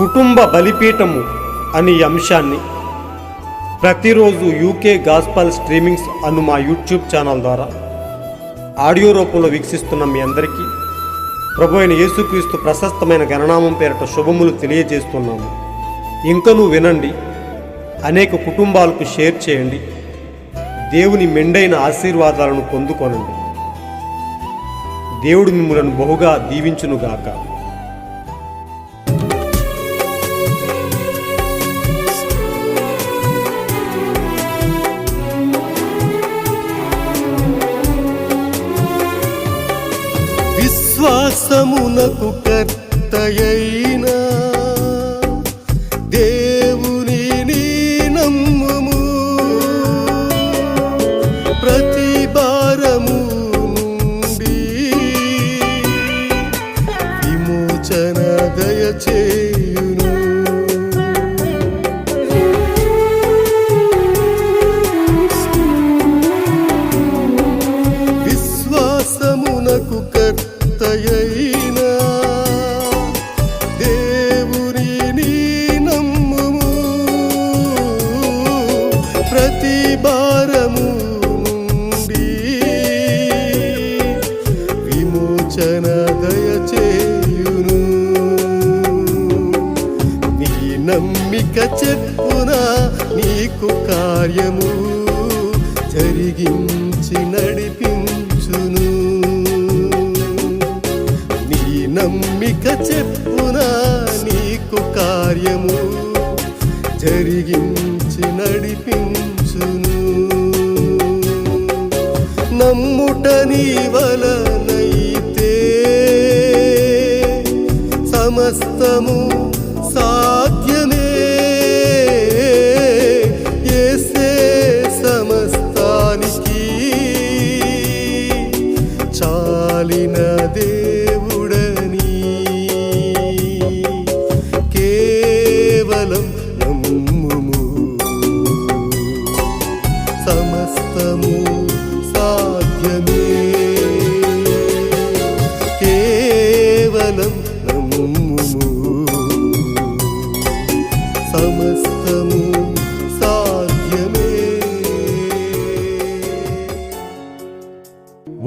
కుటుంబ బలిపీఠము అనే అంశాన్ని ప్రతిరోజు యూకే గాస్పల్ స్ట్రీమింగ్స్ అను మా యూట్యూబ్ ఛానల్ ద్వారా ఆడియో రూపంలో వీక్షిస్తున్న మీ అందరికీ ప్రభు అయిన యేసుక్రీస్తు ప్రశస్తమైన గణనామం పేరిట శుభములు తెలియజేస్తున్నాము. ఇంకనూ వినండి, అనేక కుటుంబాలకు షేర్ చేయండి, దేవుని మెండైన ఆశీర్వాదాలను పొందుకొనండి. దేవుడు మిమ్మలను బహుగా దీవించునుగాక. విశ్వాసమునకు కర్తయైన దేవుని నీ నమ్ముము, ప్రతి భారము నుండి విమోచన దయచేయును. విశ్వాసమునకు కర్తయైన దేవుని నీ నమ్ముము, ప్రతి భారము నుండి విమోచన దయచేయును. నీ నమ్మిక చెప్పున నీకు కార్యము జరిగించి నడిపించును. నీ నమ్మిక చెప్పున నీకు కార్యము జరిగించి నడిపించును. నమ్ముట నీ వలనైతే సమస్తము సాధ్యమే. యేసే సమస్తానికి చాలిన దేవుడని కేవలం నమ్ముము, సమస్తము సాధ్యమే. కేవలం నమ్ముము, సమస్తము సాధ్యమే.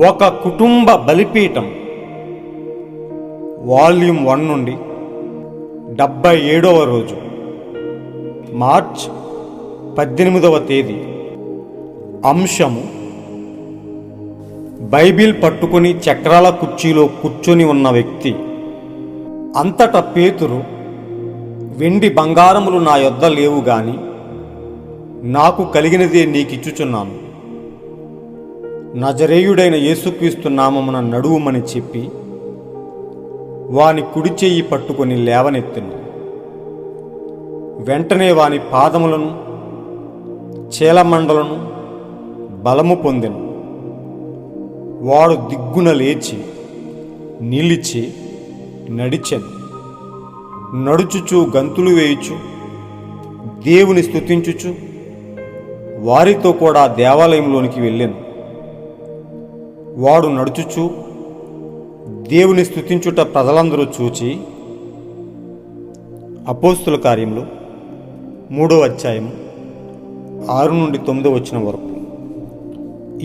ఒక కుటుంబ బలిపీఠం వాల్యూమ్ 1 నుండి 77వ రోజు, మార్చ్ 18వ తేదీ. అంశము: బైబిల్ పట్టుకుని చక్రాల కుర్చీలో కూర్చొని ఉన్న వ్యక్తి. అంతటా పేతురు, వెండి బంగారములు నా యొద్ద లేవు గాని నాకు కలిగినదే నీకిచ్చుచున్నాను. నజరేయుడైన యేసుక్రీస్తు నామమున నడువుమని చెప్పి వాని కుడి చెయ్యి పట్టుకొని లేవనెత్తెను. వెంటనే వాని పాదములను చేలమండలను బలము పొందెను. వాడు దిగ్గున లేచి నిలిచి నడిచెను. నడుచుచు గంతులు వేయుచు దేవుని స్తుతించుచు వారితో కూడా దేవాలయంలోనికి వెళ్ళెను. వాడు నడుచుచు దేవుని స్తుతించుట ప్రజలందరూ చూచి, అపోస్తుల కార్యములు 3వ అధ్యాయం 6 నుండి 9 వచనం వరకు.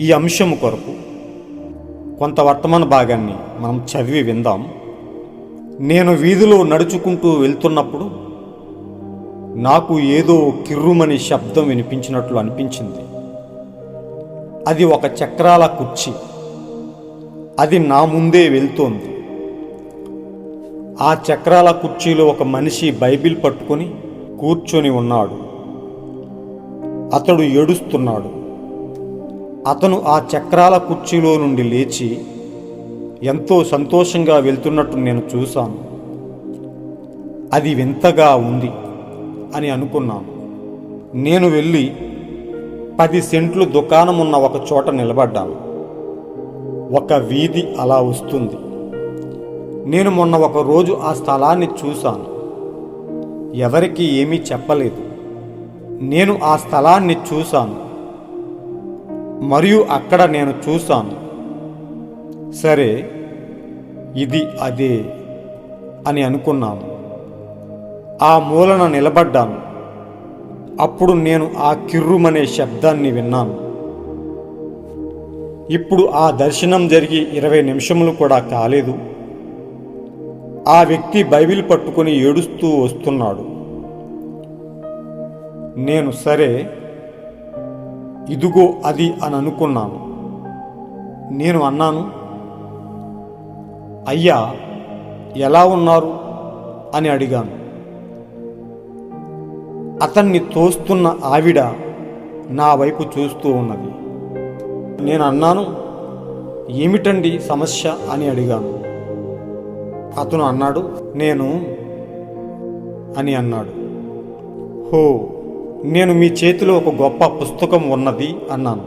ఈ అంశము కొరకు కొంత వర్తమాన భాగాన్ని మనం చదివి విందాం. నేను వీధిలో నడుచుకుంటూ వెళ్తున్నప్పుడు నాకు ఏదో కిర్రుమని శబ్దం వినిపించినట్లు అనిపించింది. అది ఒక చక్రాల కుర్చీ. అది నా ముందే వెళ్తోంది. ఆ చక్రాల కుర్చీలో ఒక మనిషి బైబిల్ పట్టుకొని కూర్చొని ఉన్నాడు. అతడు ఏడుస్తున్నాడు. అతను ఆ చక్రాల కుర్చీలో నుండి లేచి ఎంతో సంతోషంగా వెళ్తున్నట్టు నేను చూశాను. అది వింతగా ఉంది అని అనుకున్నాను. నేను వెళ్ళి 10 సెంట్లు దుకాణమున్న ఒక చోట నిలబడ్డాను. ఒక వీధి అలా వస్తుంది. నేను మొన్న ఒక రోజు ఆ స్థలాన్ని చూశాను. ఎవరికీ ఏమీ చెప్పలేదు. నేను ఆ స్థలాన్ని చూశాను మరియు అక్కడ నేను చూశాను. సరే, ఇది అదే అని అనుకున్నాను. ఆ మూలన నిలబడ్డాను. అప్పుడు నేను ఆ కిర్రుమనే శబ్దాన్ని విన్నాను. ఇప్పుడు ఆ దర్శనం జరిగి 20 నిమిషములు కూడా కాలేదు. ఆ వ్యక్తి బైబిల్ పట్టుకొని ఏడుస్తూ వస్తున్నాడు. నేను సరే, ఇదిగో అది అని అనుకున్నాను. నేను అన్నాను, అయ్యా ఎలా ఉన్నారు అని అడిగాను. అతన్ని తోస్తున్న ఆవిడ నా వైపు చూస్తూ ఉన్నది. నేను అన్నాను, ఏమిటండి సమస్య అని అడిగాను. అతను అన్నాడు, నేను అని అన్నాడు. హో, నేను మీ చేతిలో ఒక గొప్ప పుస్తకం ఉన్నది అన్నాను.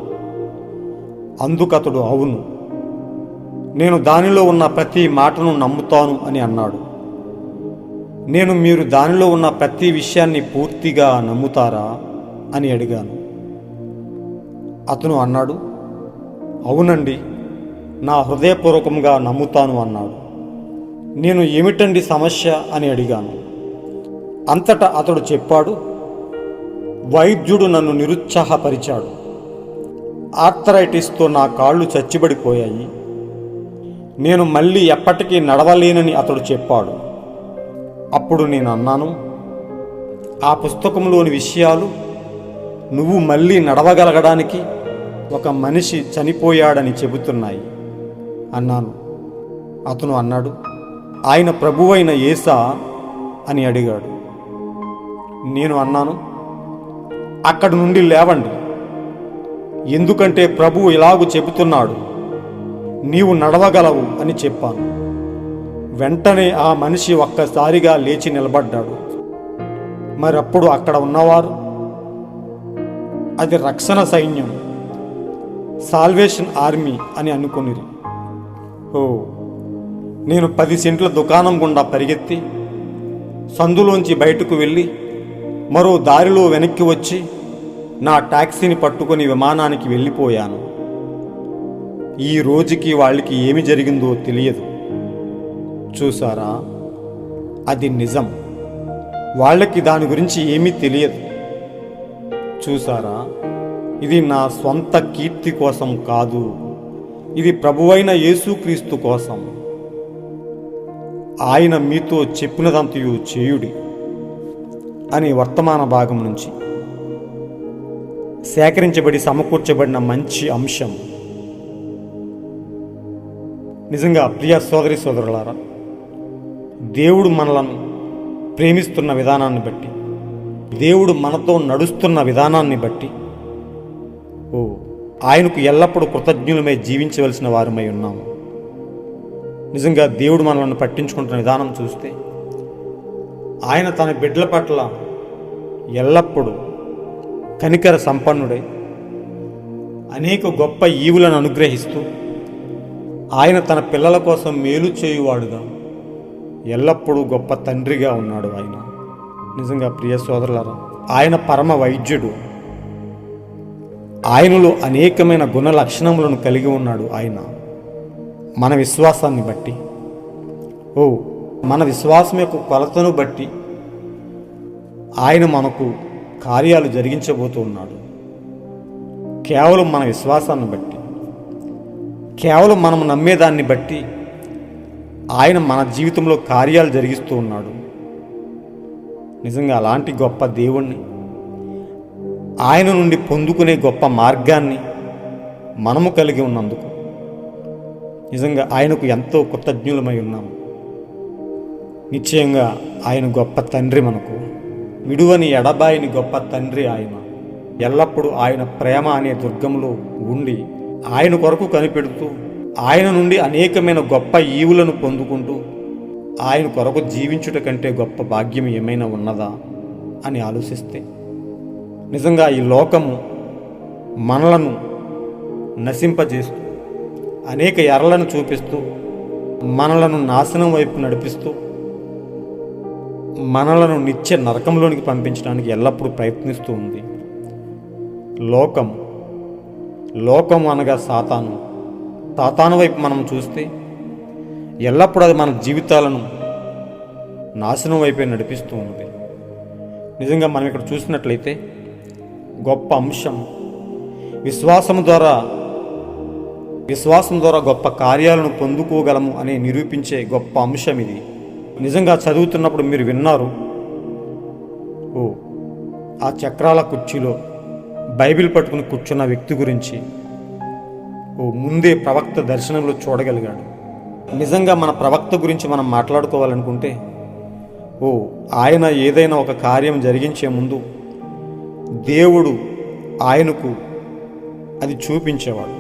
అందుకతడు అవును, నేను దానిలో ఉన్న ప్రతి మాటను నమ్ముతాను అని అన్నాడు. నేను మీరు దానిలో ఉన్న ప్రతి విషయాన్ని పూర్తిగా నమ్ముతారా అని అడిగాను. అతను అన్నాడు, అవునండి, నా హృదయపూర్వకంగా నమ్ముతాను అన్నాడు. నేను ఏమిటండి సమస్య అని అడిగాను. అంతటా అతడు చెప్పాడు, వైద్యుడు నన్ను నిరుత్సాహపరిచాడు. ఆర్థరైటిస్తో నా కాళ్ళు చచ్చిబడిపోయాయి. నేను మళ్ళీ ఎప్పటికీ నడవలేనని అతడు చెప్పాడు. అప్పుడు నేను అన్నాను, ఆ పుస్తకంలోని విషయాలు నువ్వు మళ్ళీ నడవగలగడానికి ఒక మనిషి చనిపోయాడని చెబుతున్నాయి అన్నాను. అతను అన్నాడు, ఆయన ప్రభువైన యేసా అని అడిగాడు. నేను అన్నాను, అక్కడి నుండి లేవండి, ఎందుకంటే ప్రభువు ఇలాగూ చెబుతున్నాడు, నీవు నడవగలవు అని చెప్పాను. వెంటనే ఆ మనిషి ఒక్కసారిగా లేచి నిలబడ్డాడు. మరప్పుడు అక్కడ ఉన్నవారు, అది రక్షణ సైన్యం, సాల్వేషన్ ఆర్మీ అని అనుకునిరి. ఓ, నేను 10 సెంట్ల దుకాణం గుండా పరిగెత్తి సందులోంచి బయటకు వెళ్ళి మరో దారిలో వెనక్కి వచ్చి నా టాక్సీని పట్టుకొని విమానానికి వెళ్ళిపోయాను. ఈ రోజుకి వాళ్ళకి ఏమి జరిగిందో తెలియదు. చూసారా, అది నిజం. వాళ్ళకి దాని గురించి ఏమీ తెలియదు. చూసారా, ఇది నా స్వంత కీర్తి కోసం కాదు, ఇది ప్రభువైన యేసుక్రీస్తు కోసం. ఆయన మీతో చెప్పినదంతయు చేయుడి అని వర్తమాన భాగం నుంచి సేకరించబడి సమకూర్చబడిన మంచి అంశం. నిజంగా ప్రియ సోదరి సోదరులారా, దేవుడు మనలను ప్రేమిస్తున్న విధానాన్ని బట్టి, దేవుడు మనతో నడుస్తున్న విధానాన్ని బట్టి ఆయనకు ఎల్లప్పుడూ కృతజ్ఞులమై జీవించవలసిన వారమై ఉన్నాము. నిజంగా దేవుడు మనల్ని పట్టించుకుంటున్న విధానం చూస్తే ఆయన తన బిడ్డల పట్ల ఎల్లప్పుడూ కనికర సంపన్నుడై అనేక గొప్ప ఈవులను అనుగ్రహిస్తూ ఆయన తన పిల్లల కోసం మేలు చేయువాడుగా ఎల్లప్పుడూ గొప్ప తండ్రిగా ఉన్నాడు ఆయన. నిజంగా ప్రియ సోదరులారా, ఆయన పరమ వైద్యుడు. ఆయనలో అనేకమైన గుణ లక్షణములను కలిగి ఉన్నాడు. ఆయన మన విశ్వాసాన్ని బట్టి, మన విశ్వాసం యొక్క కొలతను బట్టి ఆయన మనకు కార్యాలు జరిగించబోతూ ఉన్నాడు. కేవలం మన విశ్వాసాన్ని బట్టి, కేవలం మనం నమ్మేదాన్ని బట్టి ఆయన మన జీవితంలో కార్యాలు జరిగిస్తూ ఉన్నాడు. నిజంగా అలాంటి గొప్ప దేవుణ్ణి, ఆయన నుండి పొందుకునే గొప్ప మార్గాన్ని మనము కలిగి ఉన్నందుకు నిజంగా ఆయనకు ఎంతో కృతజ్ఞులమై ఉన్నాము. నిశ్చయంగా ఆయన గొప్ప తండ్రి, మనకు విడువని ఎడబాయిని గొప్ప తండ్రి ఆయన. ఎల్లప్పుడూ ఆయన ప్రేమ అనే దుర్గంలో ఉండి ఆయన కొరకు కనిపెడుతూ ఆయన నుండి అనేకమైన గొప్ప ఈవులను పొందుకుంటూ ఆయన కొరకు జీవించుట కంటే గొప్ప భాగ్యం ఏమైనా ఉన్నదా అని ఆలోచిస్తే నిజంగా ఈ లోకము మనలను నశింపజేస్తూ అనేక ఎర్రలను చూపిస్తూ మనలను నాశనం వైపు నడిపిస్తూ మనలను నిత్య నరకంలోనికి పంపించడానికి ఎల్లప్పుడూ ప్రయత్నిస్తూ ఉంది. లోకం అనగా సాతాను వైపు మనం చూస్తే ఎల్లప్పుడూ అది మన జీవితాలను నాశనం వైపే నడిపిస్తూ ఉన్నది. నిజంగా మనం ఇక్కడ చూసినట్లయితే గొప్ప అంశం విశ్వాసం ద్వారా గొప్ప కార్యాలను పొందుకోగలము అని నిరూపించే గొప్ప అంశం ఇది. నిజంగా చదువుతున్నప్పుడు మీరు విన్నారు, ఆ చక్రాల కుర్చీలో బైబిల్ పట్టుకుని కూర్చున్న వ్యక్తి గురించి ముందే ప్రవక్త దర్శనంలో చూడగలిగాడు. నిజంగా మన ప్రవక్త గురించి మనం మాట్లాడుకోవాలనుకుంటే ఆయన ఏదైనా ఒక కార్యం జరిగించే ముందు దేవుడు ఆయనకు అది చూపించేవాడు.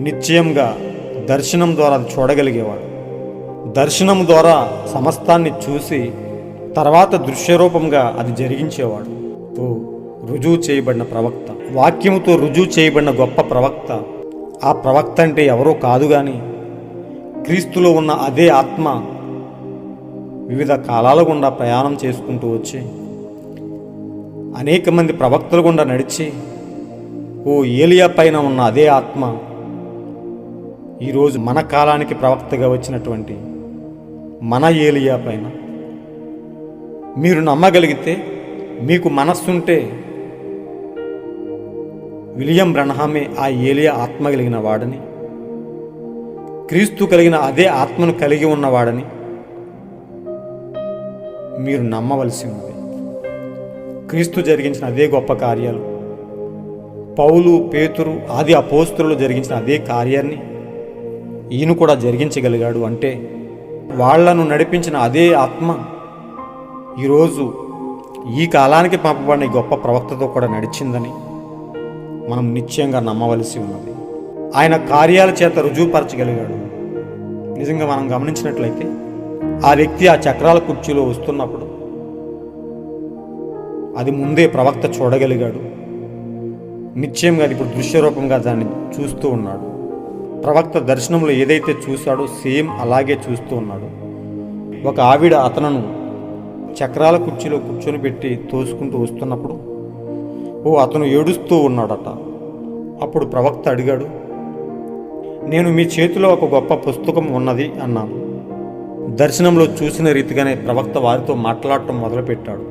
నిశ్చయంగా దర్శనం ద్వారా అది చూడగలిగేవాడు. దర్శనం ద్వారా సమస్తాన్ని చూసి తర్వాత దృశ్యరూపంగా అది జరిగించేవాడు. రుజువు చేయబడిన ప్రవక్త, వాక్యముతో రుజువు చేయబడిన గొప్ప ప్రవక్త. ఆ ప్రవక్త అంటే ఎవరో కాదు కానీ క్రీస్తులో ఉన్న అదే ఆత్మ వివిధ కాలాల గుండా ప్రయాణం చేసుకుంటూ వచ్చి అనేక మంది ప్రవక్తల గుండా నడిచి ఏలియా పైన ఉన్న అదే ఆత్మ ఈరోజు మన కాలానికి ప్రవక్తగా వచ్చినటువంటి మన ఏలియా పైన మీరు నమ్మగలిగితే, మీకు మనస్సుంటే విలియం బ్రన్హామే ఆ ఏలియా ఆత్మ కలిగిన వాడని, క్రీస్తు కలిగిన అదే ఆత్మను కలిగి ఉన్నవాడని మీరు నమ్మవలసి ఉంది. క్రీస్తు జరిగించిన అదే గొప్ప కార్యాలు, పౌలు, పేతురు, ఆది అపోస్తలులు జరిగించిన అదే కార్యాన్ని ఈయన కూడా జరిగించగలిగాడు. అంటే వాళ్లను నడిపించిన అదే ఆత్మ ఈరోజు ఈ కాలానికి పంపబడిన గొప్ప ప్రవక్తతో కూడా నడిచిందని మనం నిశ్చయంగా నమ్మవలసి ఉన్నది. ఆయన కార్యాల చేత రుజువుపరచగలిగాడు. నిజంగా మనం గమనించినట్లయితే ఆ వ్యక్తి ఆ చక్రాల కుర్చీలో వస్తున్నప్పుడు అది ముందే ప్రవక్త చూడగలిగాడు. నిశ్చయంగా అది ఇప్పుడు దృశ్యరూపంగా దాన్ని చూస్తూ ఉన్నాడు. ప్రవక్త దర్శనంలో ఏదైతే చూశాడో సేమ్ అలాగే చూస్తూ ఉన్నాడు. ఒక ఆవిడ అతను చక్రాల కుర్చీలో కూర్చొని పెట్టి తోసుకుంటూ వస్తున్నప్పుడు అతను ఏడుస్తూ ఉన్నాడట. అప్పుడు ప్రవక్త అడిగాడు, నేను మీ చేతిలో ఒక గొప్ప పుస్తకం ఉన్నది అన్నాను. దర్శనంలో చూసిన రీతిగానే ప్రవక్త వారితో మాట్లాడటం మొదలుపెట్టాడు.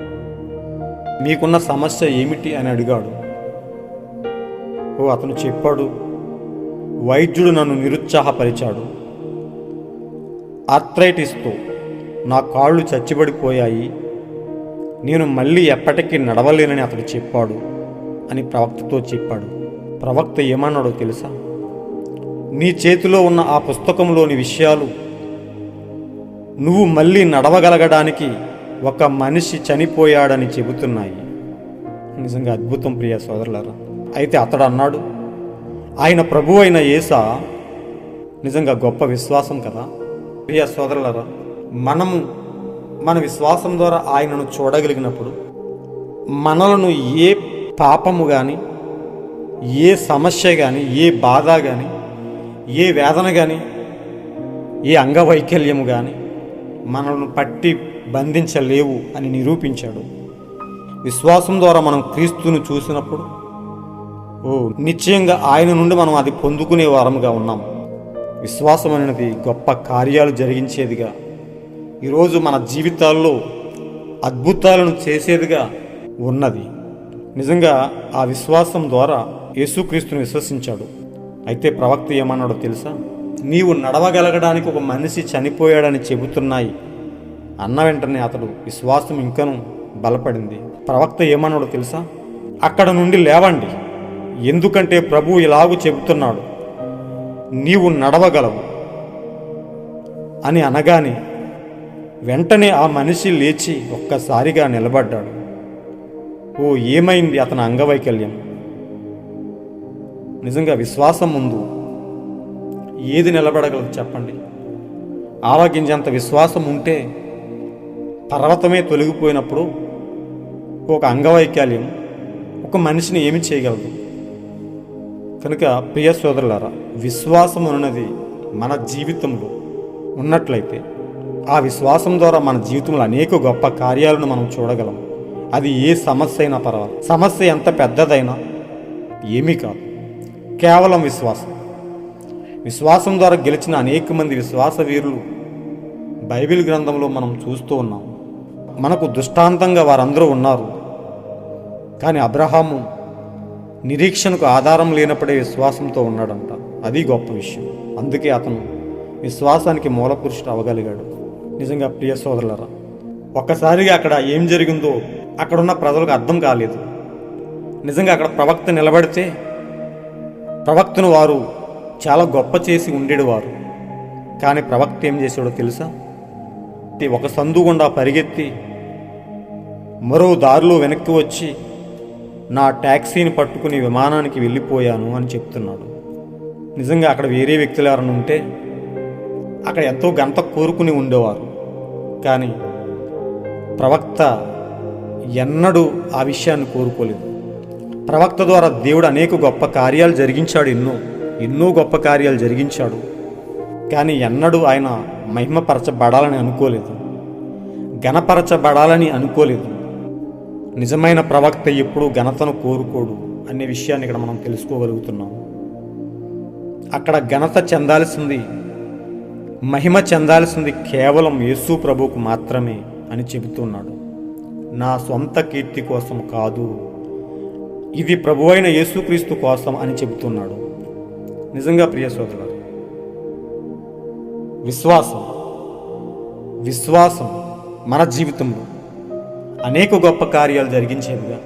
మీకున్న సమస్య ఏమిటి అని అడిగాడు. అతను చెప్పాడు, వైద్యుడు నన్ను నిరుత్సాహపరిచాడు. ఆర్థరైటిస్తో నా కాళ్ళు చచ్చిబడిపోయాయి, నేను మళ్ళీ ఎప్పటికీ నడవలేనని అతడు చెప్పాడు అని ప్రవక్తతో చెప్పాడు. ప్రవక్త ఏమన్నాడో తెలుసా? నీ చేతిలో ఉన్న ఆ పుస్తకంలోని విషయాలు నువ్వు మళ్ళీ నడవగలగడానికి ఒక మనిషి చనిపోయాడని చెబుతున్నాయి. నిజంగా అద్భుతం ప్రియ సోదరులారా. అయితే అతడు అన్నాడు, ఆయన ప్రభు అయిన యేసా. నిజంగా గొప్ప విశ్వాసం కదా ప్రియ సోదరులారా. మనము మన విశ్వాసం ద్వారా ఆయనను చూడగలిగినప్పుడు మనలను ఏ పాపము కానీ, ఏ సమస్య కానీ, ఏ బాధ కానీ, ఏ వేదన కానీ, ఏ అంగవైకల్యము కానీ మనల్ని పట్టి బంధించలేవు అని నిరూపించాడు. విశ్వాసం ద్వారా మనం క్రీస్తును చూసినప్పుడు నిశ్చయంగా ఆయన నుండి మనం అది పొందుకునే వారముగా ఉన్నాం. విశ్వాసం అనేది గొప్ప కార్యాలు జరిగించేదిగా, ఈరోజు మన జీవితాల్లో అద్భుతాలను చేసేదిగా ఉన్నది. నిజంగా ఆ విశ్వాసం ద్వారా యేసుక్రీస్తుని విశ్వసించాడు. అయితే ప్రవక్త ఏమన్నాడో తెలుసా? నీవు నడవగలగడానికి ఒక మనిషి చనిపోయాడని చెబుతున్నాయి అన్న వెంటనే అతడు విశ్వాసం ఇంకనూ బలపడింది. ప్రవక్త ఏమన్నాడో తెలుసా? అక్కడ నుండి లేవండి, ఎందుకంటే ప్రభువు ఇలాగూ చెబుతున్నాడు, నీవు నడవగలవు అని అనగానే వెంటనే ఆ మనిషి లేచి ఒక్కసారిగా నిలబడ్డాడు. ఏమైంది అతని అంగవైకల్యం? నిజంగా విశ్వాసం ముందు ఏది నిలబడగలదు చెప్పండి? ఆవగింజంత విశ్వాసం ఉంటే పర్వతమే తొలగిపోయినప్పుడు ఒక అంగవైకల్యం ఒక మనిషిని ఏమి చేయగలదు? కనుక ప్రియ సోదరులారా, విశ్వాసం అన్నది మన జీవితంలో ఉన్నట్లయితే ఆ విశ్వాసం ద్వారా మన జీవితంలో అనేక గొప్ప కార్యాలను మనం చూడగలం. అది ఏ సమస్య అయినా పర్వాలేదు. సమస్య ఎంత పెద్దదైనా ఏమీ కాదు, కేవలం విశ్వాసం ద్వారా గెలిచిన అనేక మంది విశ్వాస వీరులు బైబిల్ గ్రంథంలో మనం చూస్తూ ఉన్నాం. మనకు దృష్టాంతంగా వారందరూ ఉన్నారు. కానీ అబ్రహాము నిరీక్షణకు ఆధారం లేనప్పుడే విశ్వాసంతో ఉన్నాడంట. అది గొప్ప విషయం. అందుకే అతను విశ్వాసానికి మూలపురుషుడు అవ్వగలిగాడు. నిజంగా ప్రియ సోదరులరా, ఒక్కసారిగా అక్కడ ఏం జరిగిందో అక్కడున్న ప్రజలకు అర్థం కాలేదు. నిజంగా అక్కడ ప్రవక్త నిలబడితే ప్రవక్తను వారు చాలా గొప్ప చేసి ఉండేవారు. కానీ ప్రవక్త ఏం చేశాడో తెలుసా? ఒక సందు గుండా పరిగెత్తి మరో దారిలో వెనక్కి వచ్చి నా ట్యాక్సీని పట్టుకుని విమానానికి వెళ్ళిపోయాను అని చెప్తున్నాడు. నిజంగా అక్కడ వేరే వ్యక్తులు ఎవరైనా ఉంటే అక్కడ ఎంతో గంట కోరుకుని ఉండేవారు. కానీ ప్రవక్త ఎన్నడూ ఆ విషయాన్ని కోరుకోలేదు. ప్రవక్త ద్వారా దేవుడు అనేక గొప్ప కార్యాలు జరిగించాడు, ఎన్నో గొప్ప కార్యాలు జరిగించాడు. కానీ ఎన్నడూ ఆయన మహిమపరచబడాలని అనుకోలేదు, ఘనపరచబడాలని అనుకోలేదు. నిజమైన ప్రవక్త ఎప్పుడూ ఘనతను కోరుకోడు అనే విషయాన్ని ఇక్కడ మనం తెలుసుకోగలుగుతున్నాం. అక్కడ ఘనత చెందాల్సింది, మహిమ చెందాల్సింది కేవలం యేసు ప్రభువుకు మాత్రమే అని చెబుతున్నాడు. నా సొంత కీర్తి కోసం కాదు, ఇది ప్రభువైన యేసుక్రీస్తు కోసం అని చెబుతున్నాడు. నిజంగా ప్రియ సోదరులారా, విశ్వాసం మన జీవితంలో అనేక గొప్ప కార్యాలు జరిగించేదిగా,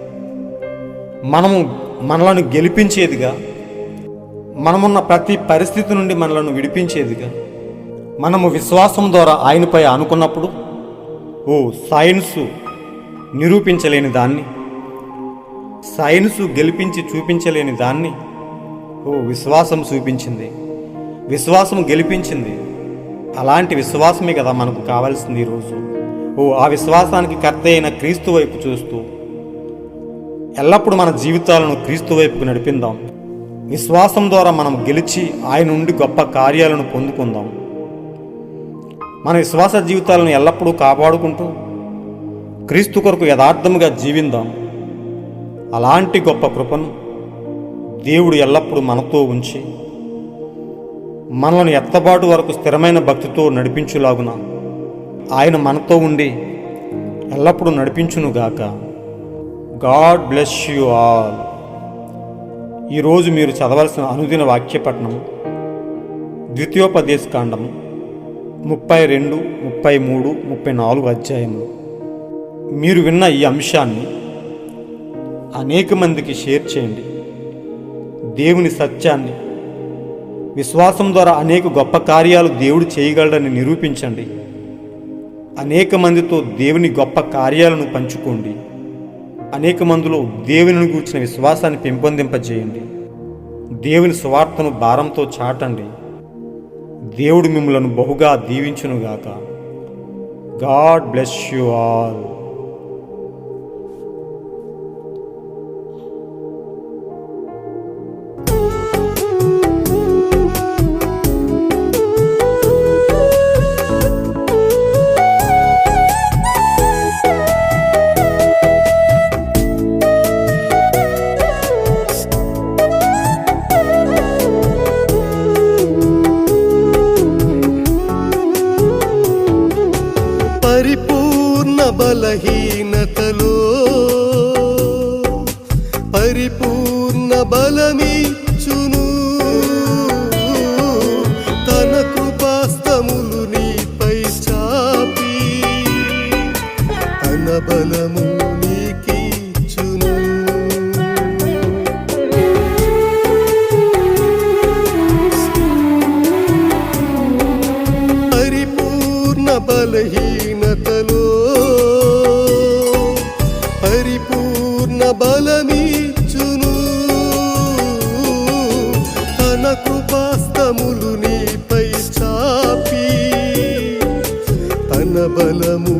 మనలను గెలిపించేదిగా, మనమున్న ప్రతి పరిస్థితి నుండి మనలను విడిపించేదిగా. మనము విశ్వాసం ద్వారా ఆయనపై ఆనుకున్నప్పుడు సైన్సు నిరూపించలేని దాన్ని, సైన్సు గెలిపించి చూపించలేని దాన్ని విశ్వాసం చూపించింది, విశ్వాసం గెలిపించింది. అలాంటి విశ్వాసమే కదా మనకు కావాల్సింది ఈరోజు. ఆ విశ్వాసానికి కర్త అయిన క్రీస్తు వైపు చూస్తూ ఎల్లప్పుడూ మన జీవితాలను క్రీస్తు వైపుకు నడిపిందాం. విశ్వాసం ద్వారా మనం గెలిచి ఆయన నుండి గొప్ప కార్యాలను పొందుకుందాం. మన విశ్వాస జీవితాలను ఎల్లప్పుడూ కాపాడుకుంటూ క్రీస్తు కొరకు యథార్థముగా జీవిందాం. అలాంటి గొప్ప కృపను దేవుడు ఎల్లప్పుడూ మనతో ఉంచి మనలను ఎత్తబాటు వరకు స్థిరమైన భక్తితో నడిపించులాగున ఆయన మనతో ఉండి ఎల్లప్పుడూ నడిపించునుగాక. God bless you all. ఈరోజు మీరు చదవాల్సిన అనుదిన వాక్యపట్నం ద్వితీయోపదేశకాండము 32, 33, 34 అధ్యాయములు. మీరు విన్న ఈ అంశాన్ని అనేక మందికి షేర్ చేయండి. దేవుని సత్యాన్ని, విశ్వాసం ద్వారా అనేక గొప్ప కార్యాలు దేవుడు చేయగలడని నిరూపించండి. అనేక మందితో దేవుని గొప్ప కార్యాలను పంచుకోండి. అనేక మందిలో దేవుని గూర్చిన విశ్వాసాన్ని పెంపొందింపజేయండి. దేవుని సువార్తను భారంతో చాటండి. దేవుడు మిమ్మలను బహుగా దీవించునుగాక. God bless you all. పరిపూర్ణ బలహీనతలో పరిపూర్ణ బలమిచ్చును. తన కృపాస్తములు నీపై చాపి తన బలము నీకిచ్చును. పరిపూర్ణ బలహీనతలో పరిపూర్ణ బలమిచ్చును. తన కృపాస్తములు నీపై చాపి తన బలము